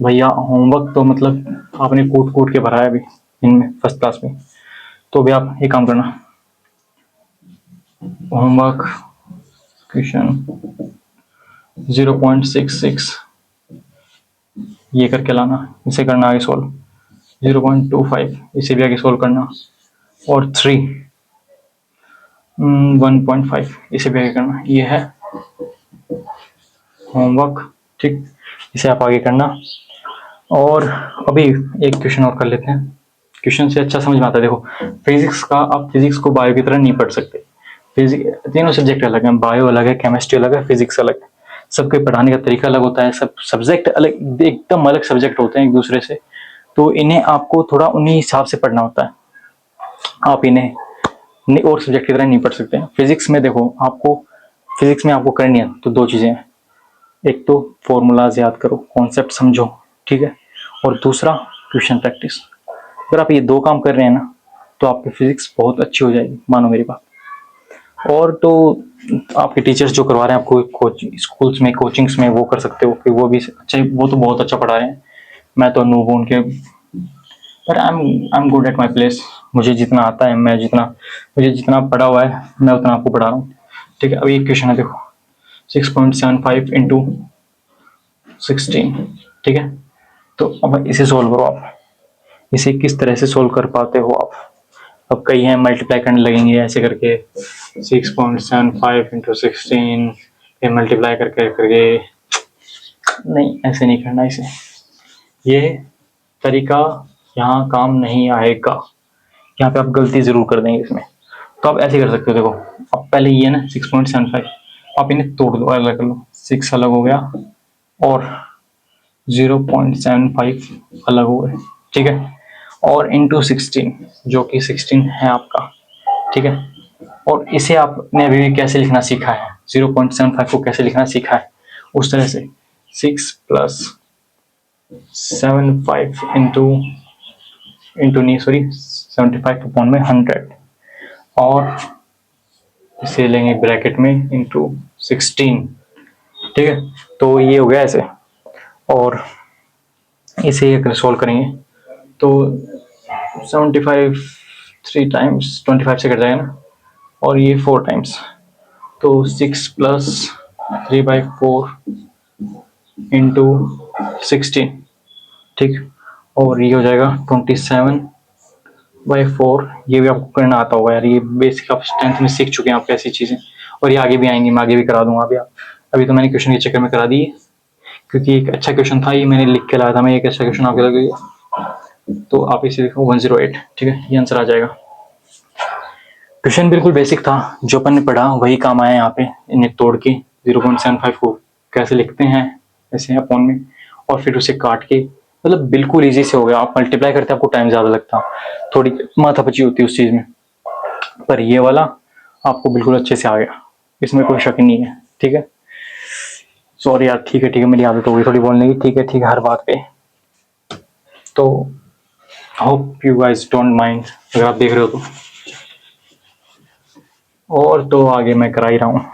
भैया होमवर्क तो मतलब आपने कूट कूट के भरा है अभी इनमें फर्स्ट क्लास में, तो भी आप ये काम करना, होमवर्क क्वेश्चन 0.66 ये करके लाना, इसे करना आगे सोल्व, 0.25 इसे भी आगे सोल्व करना, और 1.5 इसे भी आगे करना। ये है होमवर्क, ठीक, इसे आप आगे करना। और अभी एक क्वेश्चन और कर लेते हैं, क्वेश्चन से अच्छा समझ में आता है। देखो फिजिक्स का, आप फिजिक्स को बायो की तरह नहीं पढ़ सकते, फिजिक्स तीनों सब्जेक्ट अलग हैं, बायो अलग है, केमिस्ट्री अलग है, फिजिक्स अलग है, सबके पढ़ाने का तरीका अलग होता है, सब सब्जेक्ट अलग, एकदम अलग सब्जेक्ट होते हैं एक दूसरे से, तो इन्हें आपको थोड़ा उन्हीं हिसाब से पढ़ना होता है, आप इन्हें और सब्जेक्ट की तरह नहीं पढ़ सकते। फिजिक्स में देखो आपको, फिजिक्स में आपको करनी है तो 2 चीज़ें हैं, एक तो फॉर्मूलाज याद करो, कॉन्सेप्ट समझो, ठीक है, और दूसरा क्वेश्चन प्रैक्टिस। अगर आप ये 2 काम कर रहे हैं ना, तो आपकी फिजिक्स बहुत अच्छी हो जाएगी, मानो मेरी बात। और तो आपके टीचर्स जो करवा रहे हैं आपको स्कूल्स में, कोचिंग्स में, वो कर सकते हो कि वो भी अच्छा, वो तो बहुत अच्छा पढ़ा रहे हैं, मैं तो नूब हूं उनके, but I am good at my place. मुझे जितना आता है, मुझे जितना पढ़ा हुआ है मैं उतना आपको पढ़ा रहा हूँ। ठीक है, अभी एक क्वेश्चन है देखो, 6.75 इंटू 16। ठीक है, तो अब इसे सोल्व करो आप। इसे किस तरह से सोल्व कर पाते हो आप? अब कई हैं मल्टीप्लाई करने लगेंगे ऐसे करके, 6.75 इंटू 16 फिर मल्टीप्लाई करके करके। नहीं, ऐसे नहीं करना इसे, ये तरीका यहाँ काम नहीं आएगा। यहाँ पे आप गलती जरूर कर देंगे इसमें। तो आप ऐसे कर सकते हो, देखो अब पहले ये ना 6.75, आप इन्हें तोड़ दो, अलग कर लो। 6 अलग हो गया और 0.75 अलग हो गए। ठीक है, और इंटू 16 जो कि 16 है आपका। ठीक है, और इसे आपने अभी भी कैसे लिखना सीखा है, 0.75 को कैसे लिखना सीखा है उस तरह से। 6 प्लस 75 इंटू इंटू नहीं सॉरी 75 अपॉन में 100, और इसे लेंगे ब्रैकेट में इंटू 16। ठीक है, तो ये हो गया ऐसे, और इसे अगर सोल्व करेंगे तो 75 3 टाइम्स 25 से कट जाएगा ना, और ये 4 टाइम्स, तो 6 प्लस 3/4 इंटू 16। ठीक, और ये हो जाएगा 27/4। ये भी आपको करना आता होगा यार, ये बेसिक आप 10th में सीख चुके हैं आप ऐसी चीज़ें, और ये आगे भी आएंगी, मैं आगे भी करा दूंगा। अभी तो मैंने क्वेश्चन के चक्कर में करा दी, क्योंकि एक अच्छा क्वेश्चन था, ये मैंने लिख के लाया था मैं, एक अच्छा क्वेश्चन आपके लग गया। तो आप इसे लिखो 108। ठीक है, ये आंसर आ जाएगा। क्वेश्चन बिल्कुल बेसिक था, जो अपन ने पढ़ा वही काम आया यहाँ पे। इन्हें तोड़ के 0.75 को कैसे लिखते हैं ऐसे अपॉन में, और फिर उसे काट के, मतलब बिल्कुल इजी से हो गया। आप मल्टीप्लाई करते आपको टाइम ज़्यादा लगता, थोड़ी माथापची होती उस चीज़ में, पर ये वाला आपको बिल्कुल अच्छे से आ गया, इसमें कोई शक नहीं है। ठीक है, सॉरी यार, ठीक है मेरी आदत हो गई थोड़ी बोलने की। ठीक है हर बात पे। तो hope you guys don't mind अगर आप देख रहे हो तो, और तो आगे मैं करा ही रहा हूँ,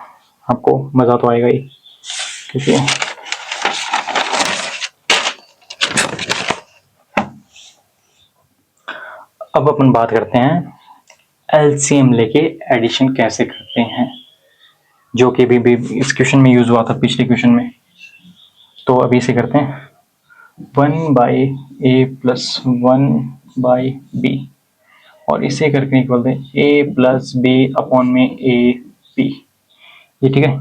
आपको मज़ा तो आएगा ही, क्योंकि अब अपन बात करते हैं एलसीएम लेके एडिशन कैसे करते हैं, जो कि भी इस क्वेश्चन में यूज हुआ था, पिछले क्वेश्चन में। तो अभी से करते हैं 1/a प्लस 1/b, और इसे करके बोलते हैं a प्लस बी अपॉन में ए पी। ये ठीक है,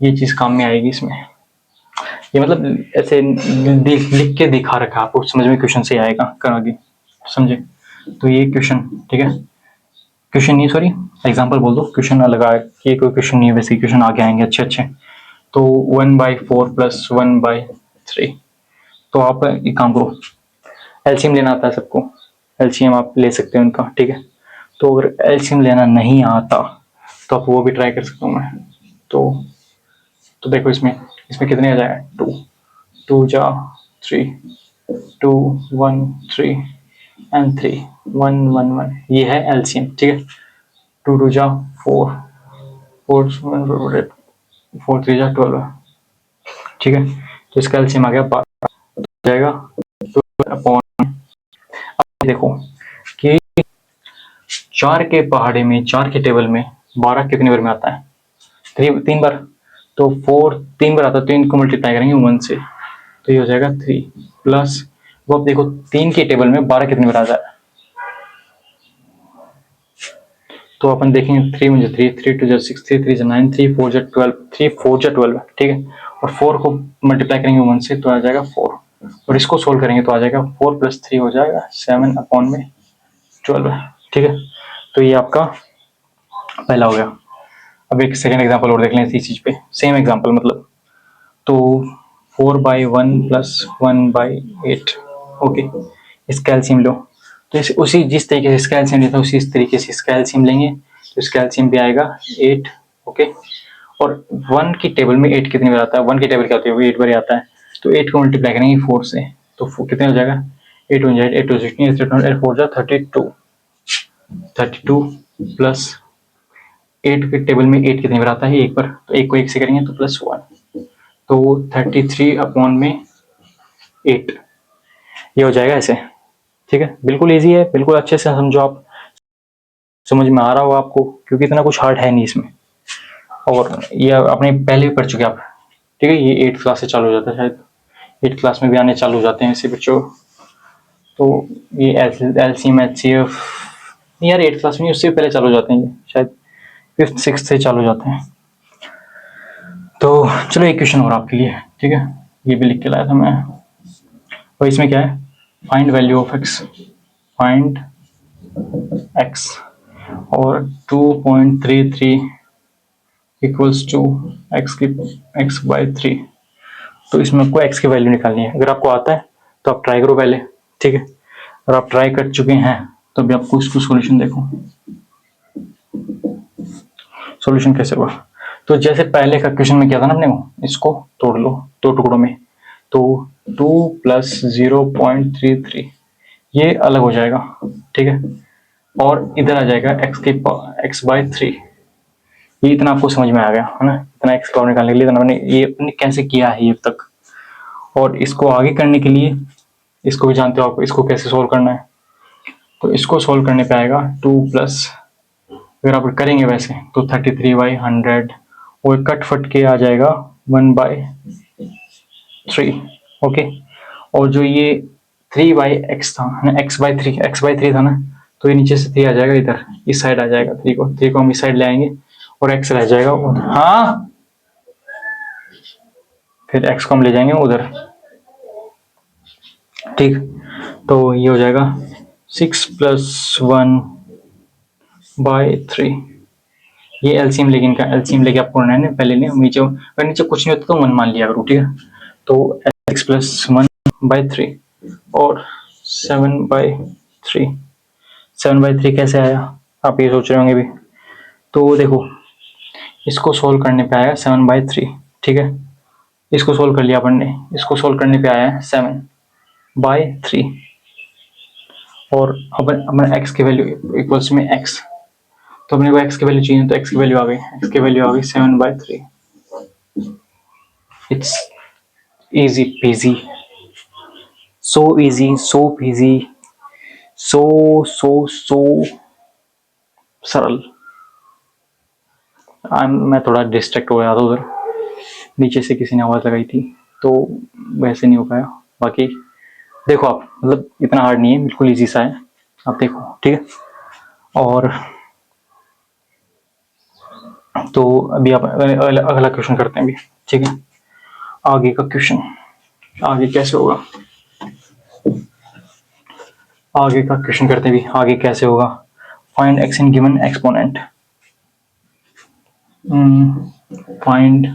ये चीज़ काम में आएगी इसमें। ये मतलब ऐसे लिख के दिखा रखा, आपको समझ में क्वेश्चन से आएगा करागे, समझे? तो ये क्वेश्चन, ठीक है, क्वेश्चन नहीं सॉरी एग्जांपल बोल दो, क्वेश्चन अलग आए, ये कोई क्वेश्चन नहीं है, वैसे क्वेश्चन आगे आएंगे अच्छे। तो 1/4 प्लस 1/3। तो आप एक काम करो, एलसीएम लेना आता है सबको, एलसीएम आप ले सकते हो उनका। ठीक है, तो अगर एलसीएम लेना नहीं आता तो आप वो भी ट्राई कर सकता हूँ मैं। तो देखो इसमें कितने आ जाएगा, 2 2 जा 3, 2 1 3 एंड 3 1 1 1, ये है एलसीएम। ठीक है, 2 2 जा 4 4 4 3 जा 12। ठीक है, तो इसका एलसीएम आ गया 12 जाएगा। तो अपॉन, देखो कि 4 के पहाड़े में, 4 के टेबल में 12 कितने बार में आता है, 3 बार। तो 4 3 बार आता है, तो इनको मल्टीप्लाई करेंगे 1 से, तो ये हो जाएगा 3 प्लस, वो अब देखो 3 के टेबल में 12 कितनी बार आता है, तो अपन देखेंगे 3 1 3 3 2 6 3 3 9 3 4 12 3 4 12। ठीक है, और 4 को मल्टीप्लाई करेंगे 1 से तो आ जाएगा 4, और इसको सोल्व करेंगे तो आ जाएगा 4 प्लस 3 हो जाएगा 7 अपॉन में 12। ठीक है, तो ये आपका पहला हो गया। अब एक सेकेंड एग्जाम्पल और देख लें इसी चीज पे, सेम एग्जाम्पल मतलब। तो 4/1 प्लस 1/8। ओके, इसका एलसीएम लो, तो इस उसी जिस तरीके से इसका एलसीएम लेता है उसी तरीके से इसका एलसीएम लेंगे, तो इसका एलसीएम भी आएगा 8। ओके, और 1 की टेबल में 8 कितनी बार आता है, 1 की टेबल क्या होती है, वो 8 बार आता है, तो 8 को मल्टीप्लाई करेंगे 4 से, तो कितने हो जाएगा, 8 1 8 8 2 16 8 4 जा 32 प्लस 8 के टेबल में 8 कितनी बार आता है, एक बार, तो 1 को 1 से करेंगे तो +1, तो 33 अपॉन में 8, ये हो जाएगा ऐसे। ठीक है, बिल्कुल ईजी है, बिल्कुल अच्छे से समझो आप, समझ में आ रहा होगा आपको, क्योंकि इतना कुछ हार्ड है नहीं इसमें। और ये आपने पहले भी पढ़ चुके आप, ठीक है, ये 8th क्लास से चालू हो जाता है शायद, 8th क्लास में भी आने चालू हो जाते हैं ऐसे बच्चों। तो ये एलसीएम एचसीएफ यार 8th क्लास में, उससे पहले चालू हो जाते हैं ये शायद, 5th 6th से चालू हो जाते हैं। तो चलो एक क्वेश्चन और आपके लिए, ठीक है, ये भी लिख के लाया था मैं। तो इसमें क्या है, find value of x, find x, और 2.33 इक्वल्स टू एक्स की x/3। तो इसमें आपको x की वैल्यू निकालनी है। अगर आपको आता है तो आप ट्राई करो पहले, ठीक है, और आप ट्राई कर चुके हैं तो अभी आपको इसको सॉल्यूशन देखो, सॉल्यूशन कैसे हुआ। तो जैसे पहले का क्वेश्चन में किया था ना अपने को, इसको तोड़ लो दो टुकड़ों में, तो 2 + 0.33 ये अलग हो जाएगा, ठीक है, और इधर आ जाएगा x/3। ये इतना आपको समझ में आ गया है ना, इतना एक्स का निकालने के लिए इतना मैंने ये अपने कैसे किया है ये तक। और इसको आगे करने के लिए, इसको भी जानते हो आप, इसको कैसे सोल्व करना है। तो इसको सोल्व करने पे आएगा 2+, अगर आप करेंगे वैसे तो 33/100, और कट फट के आ जाएगा 1/3। ओके, और जो ये 3/x था ना, x/3 था ना, तो ये नीचे से 3 आ जाएगा, इधर इस साइड आ जाएगा, 3 को हम इस साइड ले आएंगे और x रह जाएगा। हाँ, फिर x को हम ले जाएंगे उधर, ठीक। तो ये हो जाएगा 6 + 1/3। ये एलसीएम, लेकिन का एलसीएम लेके आपको करना है पहले, नहीं नीचे, अगर नीचे कुछ नहीं होता तो 1 मान लिया करो, ठीक है। तो 6 + 1/3 और 7/3, 7/3 कैसे आया, आप ये सोच रहे होंगे भी। तो देखो, इसको सोल्व करने पे आया 7/3, ठीक है, इसको सोल्व कर लिया अपन ने, इसको सोल्व करने पे आया है 7/3, और अपन x की वैल्यू इक्वल्स में x, तो अपने को x की वैल्यू चाहिए, तो x की वैल्यू आ गई, x की वैल्यू आ गई 7/3। It's easy peasy, so easy, so peasy, so सरल। मैं थोड़ा डिस्ट्रैक्ट हो गया था उधर, नीचे से किसी ने आवाज लगाई थी, तो वैसे नहीं हो पाया। बाकी देखो आप, मतलब इतना हार्ड नहीं है, बिल्कुल इजी सा है, आप देखो, ठीक है। और तो अभी आप अगला क्वेश्चन करते हैं अभी, ठीक है, आगे का क्वेश्चन, आगे कैसे होगा, आगे का क्वेश्चन करते हैं अभी, आगे कैसे होगा। Find x in given exponent, find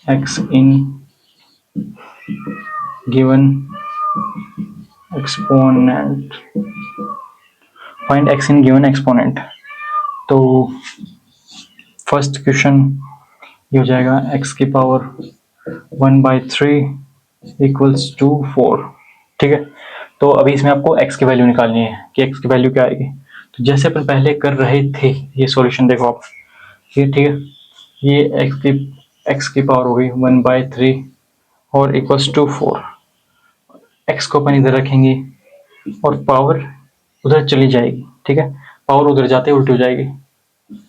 x in given exponent, find x in given exponent. तो फर्स्ट क्वेश्चन ये हो जाएगा x की पावर 1/3 इक्वल्स टू 4, ठीक है। तो अभी इसमें आपको x की वैल्यू निकालनी है कि x की वैल्यू क्या आएगी। तो जैसे अपन पहले कर रहे थे, ये सॉल्यूशन देखो आप, ये ठीक है, ये x की पावर हो गई 1/3 और इक्वल्स टू 4, x को अपन इधर रखेंगे और पावर उधर चली जाएगी, ठीक है, पावर उधर जाते उल्टी हो जाएगी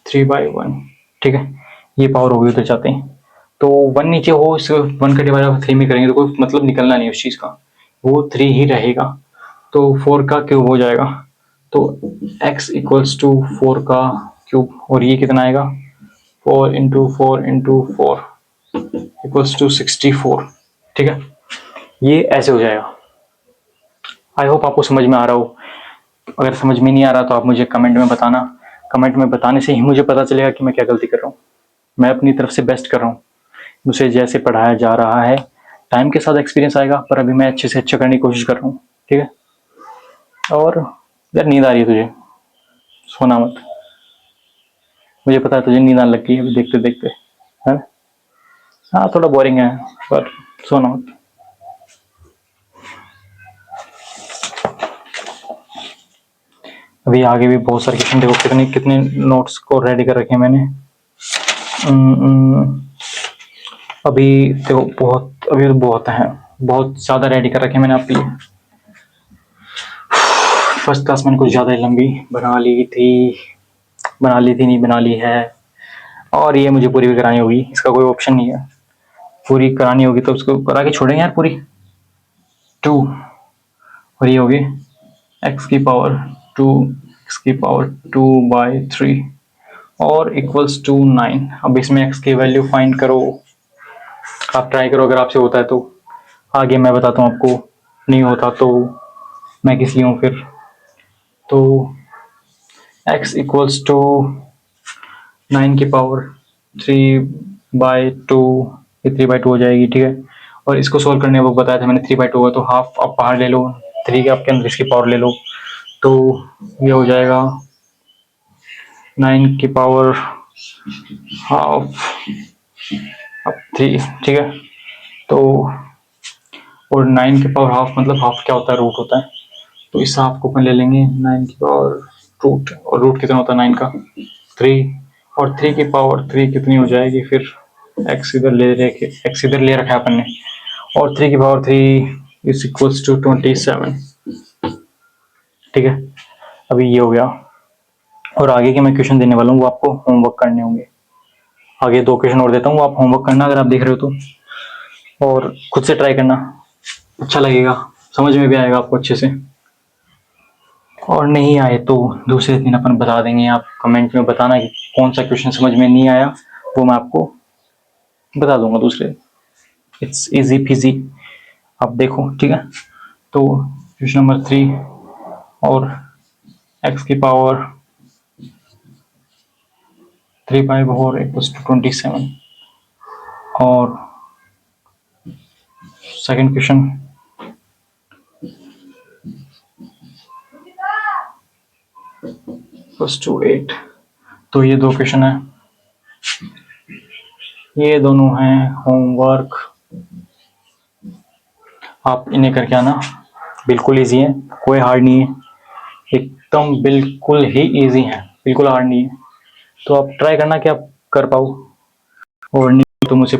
3/1, ठीक है, ये पावर होगी उधर जाते हैं। तो 1 नीचे हो, इसको 1 का डिवाइड 3 में करेंगे तो कोई मतलब निकलना नहीं उस चीज का, वो 3 ही रहेगा। तो 4 का क्यूब हो जाएगा, तो x इक्वल्स टू 4 का क्यूब, और ये कितना आएगा 4 × 4 × 4 इक्वल्स टू 64, ठीक है, ये ऐसे हो जाएगा। आई होप आपको समझ में आ रहा हो। अगर समझ में नहीं आ रहा तो आप मुझे कमेंट में बताना, कमेंट में बताने से ही मुझे पता चलेगा कि मैं क्या गलती कर रहा हूँ। मैं अपनी तरफ से बेस्ट कर रहा हूँ, मुझे जैसे पढ़ाया जा रहा है, टाइम के साथ एक्सपीरियंस आएगा, पर अभी मैं अच्छे से अच्छा करने की कोशिश कर रहा हूँ, ठीक है। और यार नींद आ रही है तुझे, सोना मत, मुझे पता है तुझे नींद आने लग गई है देखते देखते, है ना। हाँ थोड़ा बोरिंग है, पर सोना मत। अभी आगे भी बहुत सारे क्वेश्चन, देखो कितने कितने नोट्स को रेडी कर रखे हैं मैंने। अभी देखो बहुत, अभी तो बहुत हैं, बहुत ज़्यादा रेडी कर रखे हैं मैंने आपके लिए। फर्स्ट क्लास मैंने कुछ ज़्यादा ही लंबी बना ली थी नहीं, बना ली है। और ये मुझे पूरी भी करानी होगी, इसका कोई ऑप्शन नहीं है। पूरी करानी होगी तो उसको करा के छोड़ेंगे यार पूरी। 2 और ये होगी x की पावर 2 x की पावर 2/3 और इक्वल्स टू 9। अब इसमें x की वैल्यू फाइंड करो, आप ट्राई करो, अगर आपसे होता है तो आगे मैं बताता हूँ आपको, नहीं होता तो मैं किस लिए हूँ फिर। तो x इक्वल्स टू 9 की पावर 3/2, ये 3/2 हो जाएगी, ठीक है। और इसको सोल्व करने वो बताया था मैंने 3/2 होगा, तो हाफ आप बाहर ले लो, 3 के आपके अंदर इसकी पावर ले लो, तो ये हो जाएगा 9 की पावर हाफ अब 3, ठीक है। तो और 9 की पावर हाफ मतलब हाफ क्या होता है, रूट होता है, तो इस हाफ को अपन ले लेंगे 9 की पावर रूट, और रूट कितना होता है 9 का 3, और 3 की पावर 3 कितनी हो जाएगी फिर, x इधर ले रखा है अपन ने, और 3 की पावर 3 इज इक्वल्स टू 27, ठीक है। अभी ये हो गया, और आगे के मैं क्वेश्चन देने वाला हूँ वो आपको होमवर्क करने होंगे। आगे 2 क्वेश्चन और देता हूँ, आप होमवर्क करना अगर आप देख रहे हो तो, और खुद से ट्राई करना, अच्छा लगेगा, समझ में भी आएगा आपको अच्छे से। और नहीं आए तो दूसरे दिन अपन बता देंगे, आप कमेंट में बताना कि कौन सा क्वेश्चन समझ में नहीं आया, वो मैं आपको बता दूंगा दूसरे। इट्स इजी पीजी, आप देखो, ठीक है। तो क्वेश्चन नंबर 3, और x की पावर 3/4 इक्वल्स टू 27, और सेकंड क्वेश्चन टू 8। तो ये 2 क्वेश्चन है, ये दोनों हैं होमवर्क, आप इन्हें करके आना, बिल्कुल इजी है, कोई हार्ड नहीं है, एकदम बिल्कुल ही इजी है, बिल्कुल हार्ड नहीं है। तो आप ट्राई करना कि आप कर पाओ, और नहीं तो मुझसे